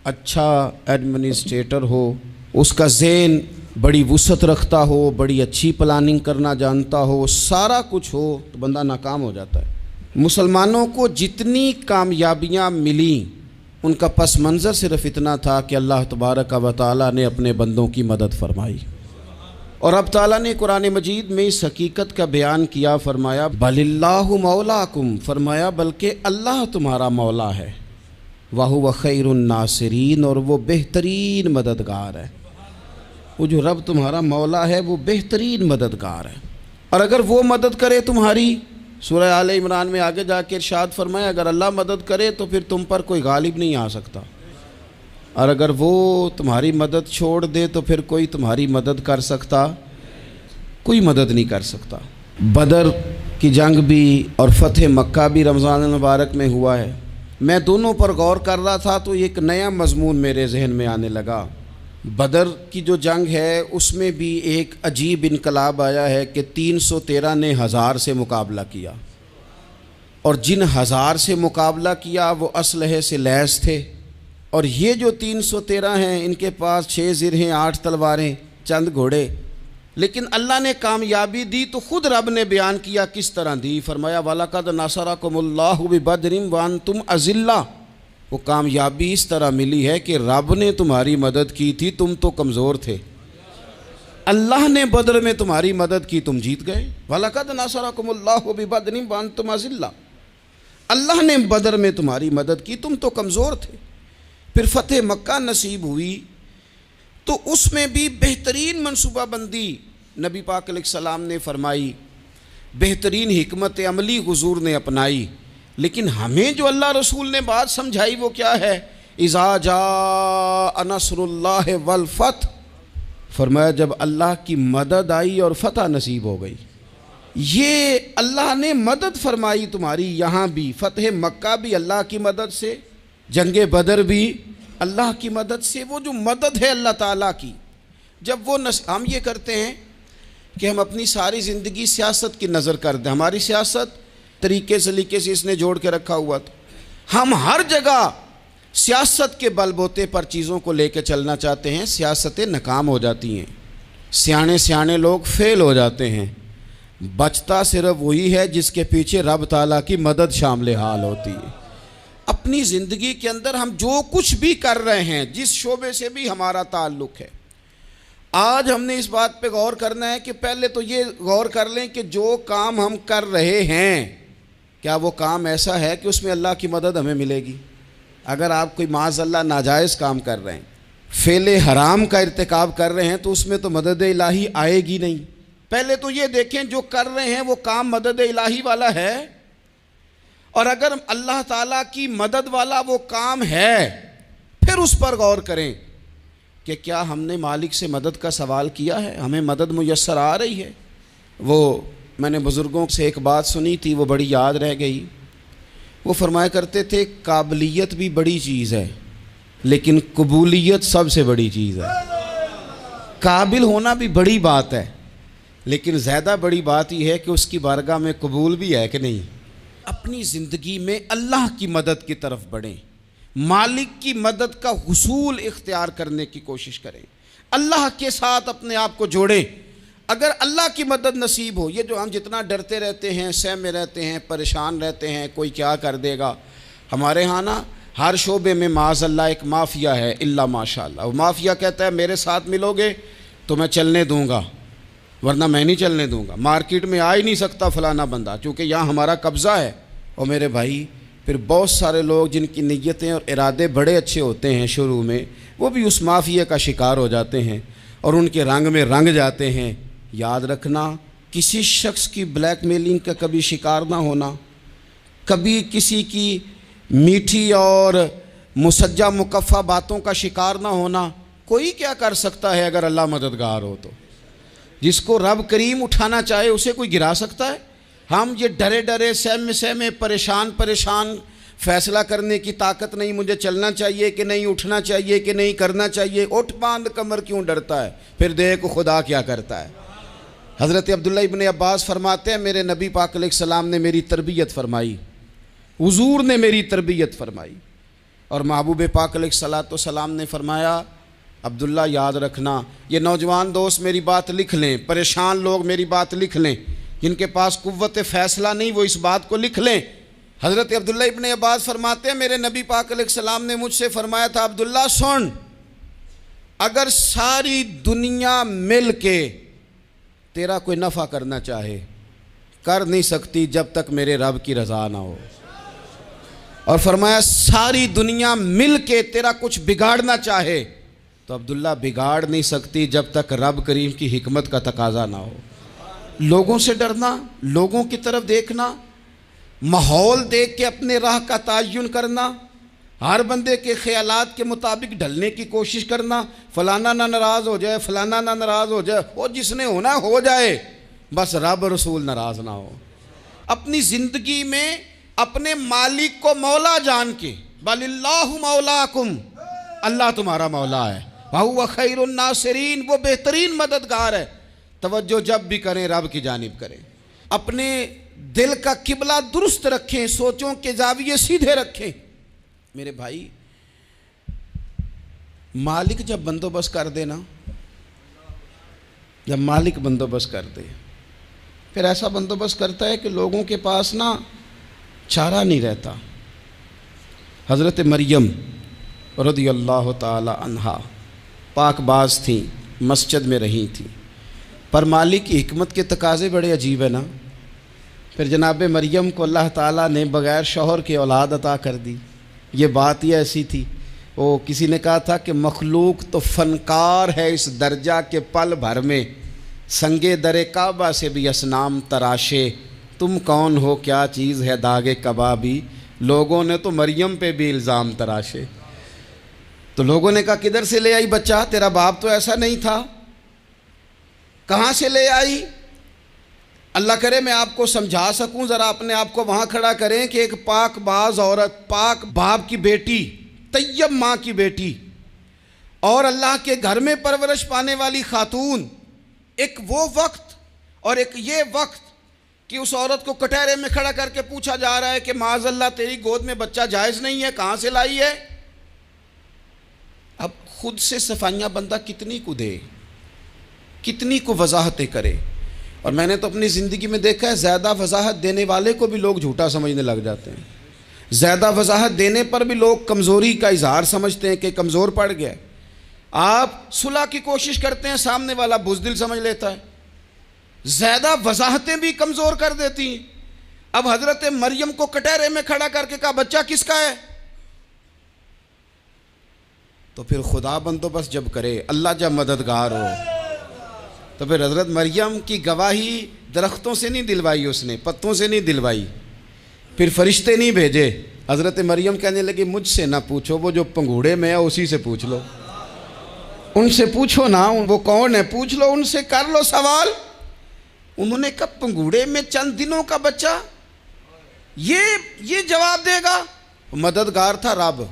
اچھا ایڈمنسٹریٹر ہو، اس کا ذہن بڑی وسعت رکھتا ہو، بڑی اچھی پلاننگ کرنا جانتا ہو، سارا کچھ ہو تو بندہ ناکام ہو جاتا ہے۔ مسلمانوں کو جتنی کامیابیاں ملیں ان کا پس منظر صرف اتنا تھا کہ اللہ تبارک و تعالیٰ نے اپنے بندوں کی مدد فرمائی، اور اب تعالیٰ نے قرآن مجید میں اس حقیقت کا بیان کیا، فرمایا بل اللہ مولاکم، فرمایا بلکہ اللہ تمہارا مولا ہے، وَهُوَ خَيْرُ النَّاصِرِينَ، اور وہ بہترین مددگار ہے۔ وہ جو رب تمہارا مولا ہے وہ بہترین مددگار ہے، اور اگر وہ مدد کرے تمہاری، سورہ آل عمران میں آگے جا کے ارشاد فرمایا اگر اللہ مدد کرے تو پھر تم پر کوئی غالب نہیں آ سکتا، اور اگر وہ تمہاری مدد چھوڑ دے تو پھر کوئی تمہاری مدد کر سکتا، کوئی مدد نہیں کر سکتا۔ بدر کی جنگ بھی اور فتح مکہ بھی رمضان المبارک میں ہوا ہے۔ میں دونوں پر غور کر رہا تھا تو ایک نیا مضمون میرے ذہن میں آنے لگا۔ بدر کی جو جنگ ہے اس میں بھی ایک عجیب انقلاب آیا ہے کہ 313 نے 1000 سے مقابلہ کیا، اور جن 1000 سے مقابلہ کیا وہ اسلحے سے لیس تھے، اور یہ جو 313 ہیں ان کے پاس 6 زرہیں، 8 تلواریں، چند گھوڑے، لیکن اللہ نے کامیابی دی تو خود رب نے بیان کیا کس طرح دی، فرمایا وَلَقَدْ نَصَرَكُمُ اللَّهُ بِبَدْرٍ وَأَنْتُمْ أَذِلَّةٌ، وہ کامیابی اس طرح ملی ہے کہ رب نے تمہاری مدد کی تھی، تم تو کمزور تھے، اللہ نے بدر میں تمہاری مدد کی، تم جیت گئے۔ وَلَقَدْ نَصَرَكُمُ اللَّهُ بِبَدْرٍ وَأَنْتُمْ أَذِلَّةٌ، اللہ نے بدر میں تمہاری مدد کی، تم تو کمزور تھے۔ پھر فتح مکہ نصیب ہوئی تو اس میں بھی بہترین منصوبہ بندی نبی پاک علیہ السلام نے فرمائی، بہترین حکمت عملی حضور نے اپنائی، لیکن ہمیں جو اللہ رسول نے بات سمجھائی وہ کیا ہے؟ اذا جاء نصر اللہ والفتح، فرمایا جب اللہ کی مدد آئی اور فتح نصیب ہو گئی۔ یہ اللہ نے مدد فرمائی تمہاری، یہاں بھی فتح مکہ بھی اللہ کی مدد سے، جنگ بدر بھی اللہ کی مدد سے۔ وہ جو مدد ہے اللہ تعالیٰ کی، جب وہ ہم یہ کرتے ہیں کہ ہم اپنی ساری زندگی سیاست کی نظر کر دیں، ہماری سیاست طریقے سلیقے سے اس نے جوڑ کے رکھا ہوا تھا، ہم ہر جگہ سیاست کے بل بوتے پر چیزوں کو لے کے چلنا چاہتے ہیں، سیاستیں ناکام ہو جاتی ہیں، سیانے لوگ فیل ہو جاتے ہیں، بچتا صرف وہی ہے جس کے پیچھے رب تعالیٰ کی مدد شامل حال ہوتی ہے۔ اپنی زندگی کے اندر ہم جو کچھ بھی کر رہے ہیں، جس شعبے سے بھی ہمارا تعلق ہے، آج ہم نے اس بات پہ غور کرنا ہے کہ پہلے تو یہ غور کر لیں کہ جو کام ہم کر رہے ہیں کیا وہ کام ایسا ہے کہ اس میں اللہ کی مدد ہمیں ملے گی؟ اگر آپ کوئی معاذ اللہ ناجائز کام کر رہے ہیں، فعل حرام کا ارتکاب کر رہے ہیں، تو اس میں تو مدد الہی آئے گی نہیں۔ پہلے تو یہ دیکھیں جو کر رہے ہیں وہ کام مدد الہی والا ہے، اور اگر اللہ تعالیٰ کی مدد والا وہ کام ہے پھر اس پر غور کریں کہ کیا ہم نے مالک سے مدد کا سوال کیا ہے، ہمیں مدد میسر آ رہی ہے۔ وہ میں نے بزرگوں سے ایک بات سنی تھی، وہ بڑی یاد رہ گئی۔ وہ فرمایا کرتے تھے قابلیت بھی بڑی چیز ہے لیکن قبولیت سب سے بڑی چیز ہے۔ قابل ہونا بھی بڑی بات ہے لیکن زیادہ بڑی بات یہ ہے کہ اس کی بارگاہ میں قبول بھی ہے کہ نہیں۔ اپنی زندگی میں اللہ کی مدد کی طرف بڑھیں، مالک کی مدد کا حصول اختیار کرنے کی کوشش کریں، اللہ کے ساتھ اپنے آپ کو جوڑیں۔ اگر اللہ کی مدد نصیب ہو، یہ جو ہم جتنا ڈرتے رہتے ہیں، سہمے رہتے ہیں، پریشان رہتے ہیں کوئی کیا کر دے گا، ہمارے ہاں نا ہر شعبے میں معاذ اللہ ایک مافیا ہے، الا ماشاء اللہ۔ وہ مافیا کہتا ہے میرے ساتھ ملو گے تو میں چلنے دوں گا ورنہ میں نہیں چلنے دوں گا، مارکیٹ میں آ ہی نہیں سکتا فلانا بندہ چونکہ یہاں ہمارا قبضہ ہے۔ اور میرے بھائی پھر بہت سارے لوگ جن کی نیتیں اور ارادے بڑے اچھے ہوتے ہیں شروع میں، وہ بھی اس مافیا کا شکار ہو جاتے ہیں اور ان کے رنگ میں رنگ جاتے ہیں۔ یاد رکھنا، کسی شخص کی بلیک میلنگ کا کبھی شکار نہ ہونا، کبھی کسی کی میٹھی اور مسجع مکفہ باتوں کا شکار نہ ہونا۔ کوئی کیا کر سکتا ہے اگر اللہ مددگار ہو تو؟ جس کو رب کریم اٹھانا چاہے اسے کوئی گرا سکتا ہے؟ ہم یہ ڈرے سہمے پریشان فیصلہ کرنے کی طاقت نہیں، مجھے چلنا چاہیے کہ نہیں، اٹھنا چاہیے کہ نہیں، کرنا چاہیے، اٹھ باندھ کمر کیوں ڈرتا ہے؟ پھر دیکھو خدا کیا کرتا ہے۔ حضرت عبداللہ ابن عباس فرماتے ہیں میرے نبی پاک علیہ السلام نے میری تربیت فرمائی، حضور نے میری تربیت فرمائی اور محبوب پاک علیہ الصلوۃ والسلام نے فرمایا عبداللہ یاد رکھنا، یہ نوجوان دوست میری بات لکھ لیں، پریشان لوگ میری بات لکھ لیں، جن کے پاس قوت فیصلہ نہیں وہ اس بات کو لکھ لیں۔ حضرت عبداللہ ابن عباس فرماتے ہیں میرے نبی پاک علیہ السلام نے مجھ سے فرمایا تھا عبداللہ سن، اگر ساری دنیا مل کے تیرا کوئی نفع کرنا چاہے کر نہیں سکتی جب تک میرے رب کی رضا نہ ہو، اور فرمایا ساری دنیا مل کے تیرا کچھ بگاڑنا چاہے تو عبداللہ بگاڑ نہیں سکتی جب تک رب کریم کی حکمت کا تقاضا نہ ہو۔ لوگوں سے ڈرنا، لوگوں کی طرف دیکھنا، ماحول دیکھ کے اپنے راہ کا تعین کرنا، ہر بندے کے خیالات کے مطابق ڈھلنے کی کوشش کرنا، فلانا نہ ناراض ہو جائے، فلانا نہ ناراض ہو جائے، وہ جس نے ہونا ہو جائے، بس رب رسول ناراض نہ ہو۔ اپنی زندگی میں اپنے مالک کو مولا جان کے، بل اللہ مولاکم، اللہ تمہارا مولا ہے، وَهُوَ خَيْرُ النَّاصِرِينَ، وہ بہترین مددگار ہے۔ توجہ جب بھی کریں رب کی جانب کریں، اپنے دل کا قبلہ درست رکھیں، سوچوں کے زاویے سیدھے رکھیں۔ میرے بھائی، مالک جب بندوبست کر دے نا، جب مالک بندوبست کر دے پھر ایسا بندوبست کرتا ہے کہ لوگوں کے پاس نا چارہ نہیں رہتا۔ حضرت مریم رضی اللہ تعالی عنہا پاک باز تھیں، مسجد میں رہی تھیں، پر مالک کی حکمت کے تقاضے بڑے عجیب ہیں نا۔ پھر جناب مریم کو اللہ تعالیٰ نے بغیر شوہر کے اولاد عطا کر دی۔ یہ بات ہی ایسی تھی، وہ کسی نے کہا تھا کہ مخلوق تو فنکار ہے اس درجہ کے پل بھر میں سنگے در کعبہ سے بھی اصنام تراشے، تم کون ہو کیا چیز ہے داغ کبابی، لوگوں نے تو مریم پہ بھی الزام تراشے۔ تو لوگوں نے کہا کدھر سے لے آئی بچہ، تیرا باپ تو ایسا نہیں تھا، کہاں سے لے آئی؟ اللہ کرے میں آپ کو سمجھا سکوں، ذرا اپنے آپ کو وہاں کھڑا کریں کہ ایک پاک باز عورت، پاک باپ کی بیٹی، طیب ماں کی بیٹی، اور اللہ کے گھر میں پرورش پانے والی خاتون، ایک وہ وقت اور ایک یہ وقت کہ اس عورت کو کٹہرے میں کھڑا کر کے پوچھا جا رہا ہے کہ معاذ اللہ تیری گود میں بچہ جائز نہیں ہے، کہاں سے لائی ہے؟ اب خود سے صفائیاں بندہ کتنی کو دے، کتنی کو وضاحتیں کرے۔ اور میں نے تو اپنی زندگی میں دیکھا ہے زیادہ وضاحت دینے والے کو بھی لوگ جھوٹا سمجھنے لگ جاتے ہیں، زیادہ وضاحت دینے پر بھی لوگ کمزوری کا اظہار سمجھتے ہیں کہ کمزور پڑ گیا۔ آپ صلح کی کوشش کرتے ہیں، سامنے والا بزدل سمجھ لیتا ہے، زیادہ وضاحتیں بھی کمزور کر دیتی ہیں۔ اب حضرت مریم کو کٹہرے میں کھڑا کر کے کہا بچہ کس کا ہے؟ تو پھر خدا بندوبست جب کرے، اللہ جب مددگار ہو، تو پھر حضرت مریم کی گواہی درختوں سے نہیں دلوائی، اس نے پتوں سے نہیں دلوائی، پھر فرشتے نہیں بھیجے۔ حضرت مریم کہنے لگی مجھ سے نہ پوچھو، وہ جو پنگوڑے میں ہے اسی سے پوچھ لو، ان سے پوچھو نا، وہ کون ہے پوچھ لو، ان سے کر لو سوال۔ انہوں نے کہا پنگوڑے میں چند دنوں کا بچہ، یہ جواب دے گا؟ مددگار تھا رب،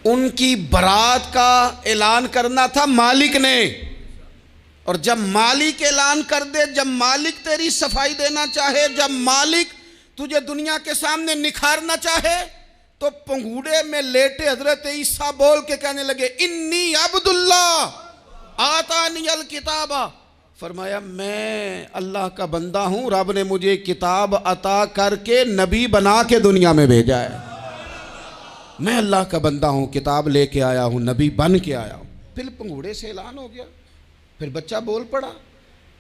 ان کی برات کا اعلان کرنا تھا مالک نے، اور جب مالک اعلان کر دے، جب مالک تیری صفائی دینا چاہے، جب مالک تجھے دنیا کے سامنے نکھارنا چاہے، تو پنگوڑے میں لیٹے حضرت عیسیٰ بول کے کہنے لگے انی عبداللہ آتانی الکتاب، فرمایا میں اللہ کا بندہ ہوں، رب نے مجھے کتاب عطا کر کے نبی بنا کے دنیا میں بھیجا ہے، میں اللہ کا بندہ ہوں، کتاب لے کے آیا ہوں، نبی بن کے آیا ہوں۔ پھر پنگوڑے سے اعلان ہو گیا، پھر بچہ بول پڑا۔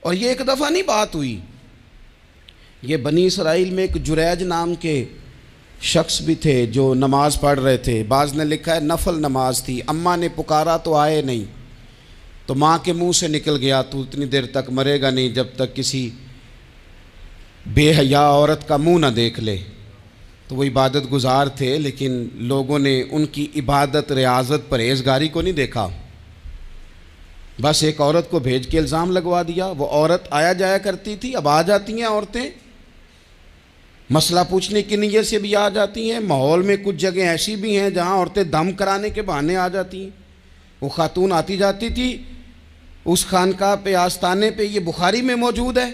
اور یہ ایک دفعہ نہیں بات ہوئی، یہ بنی اسرائیل میں ایک جریج نام کے شخص بھی تھے جو نماز پڑھ رہے تھے، بعض نے لکھا ہے نفل نماز تھی، اماں نے پکارا تو آئے نہیں، تو ماں کے منہ سے نکل گیا تو اتنی دیر تک مرے گا نہیں جب تک کسی بے حیا عورت کا منہ نہ دیکھ لے۔ تو وہ عبادت گزار تھے، لیکن لوگوں نے ان کی عبادت، ریاضت، پرہیزگاری کو نہیں دیکھا، بس ایک عورت کو بھیج کے الزام لگوا دیا۔ وہ عورت آیا جایا کرتی تھی، اب آ جاتی ہیں عورتیں، مسئلہ پوچھنے کی نیت سے بھی آ جاتی ہیں۔ ماحول میں کچھ جگہ ایسی بھی ہیں جہاں عورتیں دم کرانے کے بہانے آ جاتی ہیں۔ وہ خاتون آتی جاتی تھی اس خانقاہ پہ، آستانے پہ، یہ بخاری میں موجود ہے،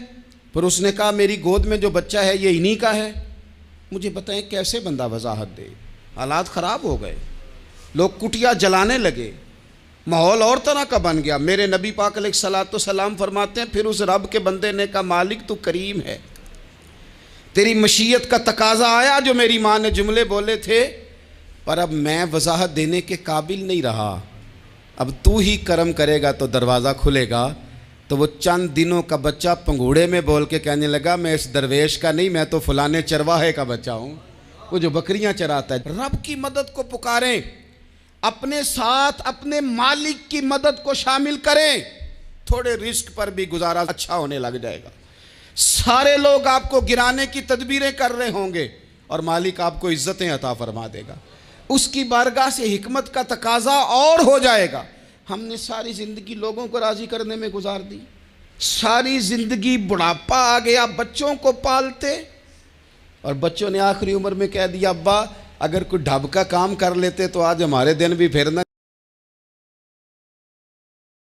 پھر اس نے کہا میری گود میں جو بچہ ہے یہ انہی کا ہے۔ مجھے بتائیں کیسے بندہ وضاحت دے؟ حالات خراب ہو گئے، لوگ کٹیا جلانے لگے، ماحول اور طرح کا بن گیا۔ میرے نبی پاک علیہ الصلوۃ والسلام فرماتے ہیں پھر اس رب کے بندے نے کہا مالک تو کریم ہے، تیری مشیت کا تقاضا آیا جو میری ماں نے جملے بولے تھے، پر اب میں وضاحت دینے کے قابل نہیں رہا، اب تو ہی کرم کرے گا تو دروازہ کھلے گا۔ تو وہ چند دنوں کا بچہ پنگوڑے میں بول کے کہنے لگا میں اس درویش کا نہیں، میں تو فلانے چرواہے کا بچہ ہوں، وہ جو بکریاں چراتا ہے۔ رب کی مدد کو پکاریں، اپنے ساتھ اپنے مالک کی مدد کو شامل کریں، تھوڑے رزق پر بھی گزارا اچھا ہونے لگ جائے گا۔ سارے لوگ آپ کو گرانے کی تدبیریں کر رہے ہوں گے اور مالک آپ کو عزتیں عطا فرما دے گا، اس کی بارگاہ سے حکمت کا تقاضا اور ہو جائے گا۔ ہم نے ساری زندگی لوگوں کو راضی کرنے میں گزار دی، ساری زندگی بڑھاپا آ گیا بچوں کو پالتے، اور بچوں نے آخری عمر میں کہہ دیا ابا اگر کوئی ڈھب کا کام کر لیتے تو آج ہمارے دن بھی پھر نہ